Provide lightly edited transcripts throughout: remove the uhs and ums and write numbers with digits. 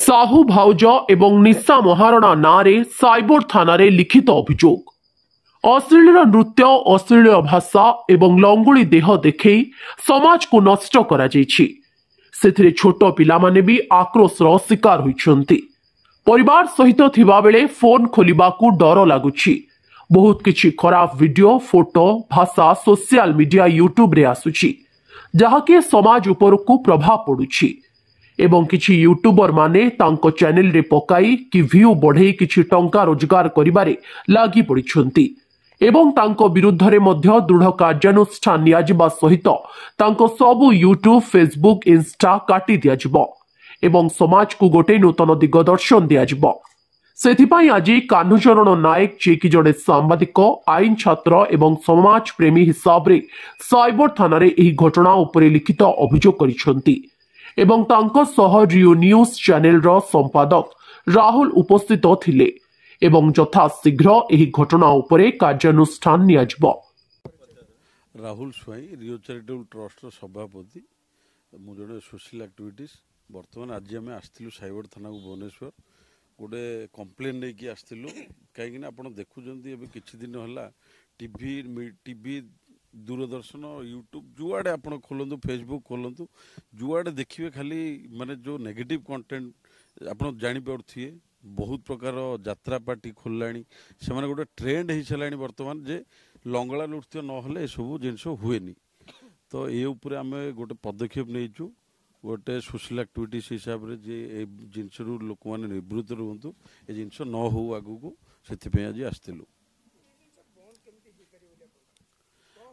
साहू भाउज एवं निशा महारणा नारे साइबर थाना लिखित अभियोग। अश्लील नृत्य, अश्लील भाषा एवं लंगुड़ी देह देखई समाज को नष्ट करा जायछि। सेथिरे छोट पिला माने भी आक्रोशर शिकार होइछन्ति। परिवार सहित थिबा बेले फोन खोलिबाकू डर लागुछि। बहुत किछि खराब वीडियो, फोटो, भाषा सोशल मीडिया यूट्यूब रे आसुछि, जहाके समाज उपरकू प्रभाव पड़ुछि। एवं किछि यूट्यूबर माने तांको चैनल रे पकाई कि व्यू बढ़े किछि टंका रोजगार करिबारे लागी पड़िछन्ति एवं तांको विरुद्ध रे मध्य दृढ़ कार्यानुष्ठान नियाजिबा सहित तांको सबु यूट्यूब, फेसबुक, इंस्टा काटी दियाजिबो एवं समाज को गोटे नूतन दिगदर्शन दियाजिबो। सेथिपाई आज कान्हुचरण नायक जे कि जड़े सांबादिक, आईन छात्र एवं समाज प्रेमी हिसाब रे साइबर थाना रे एही घटना उपरे लिखित अभियोग करिसंती एवं तांको सह रियो न्यूज चैनल रो संपादक राहुल उपस्थित थिले एवं यथा शीघ्र एही घटना उपरे कार्यानुष्ठान नियाजिबो। राहुल स्वाई रियो चैरिटेबल ट्रस्ट सभापति, मु जड़े सोशल एक्टिविटीज बर्तमान आज आम आसलु साइबर थाना को भुवनेश्वर गोटे कंप्लेन नहीं आसलु कहीं आप देखुं किसी दिन है टीवी दूरदर्शन यूट्यूब जुआड़े आप खोलतु फेसबुक खोलतु जुआड़े देखिए खाली माने जो नेगेटिव कंटेंट आप जापे बहुत प्रकार यात्रा पार्टी खोललानी से गोटे ट्रेंड हो सारा बर्तमान जे लंगड़ा नृत्य ना सब जिन हुए तो ये आम गोटे पदक्षेप नहीं गोटे सोशल एक्टिविटीज हिसाब से जिनस लोक मैंने निवृत्त रुहतु ये जिनस न हो आगू से आज आसलु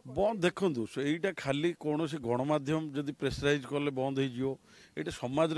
बंद देखूँ यहाँ खाली कौन गणमाध्यम जदि प्रेसराइज कले बंद हो समाज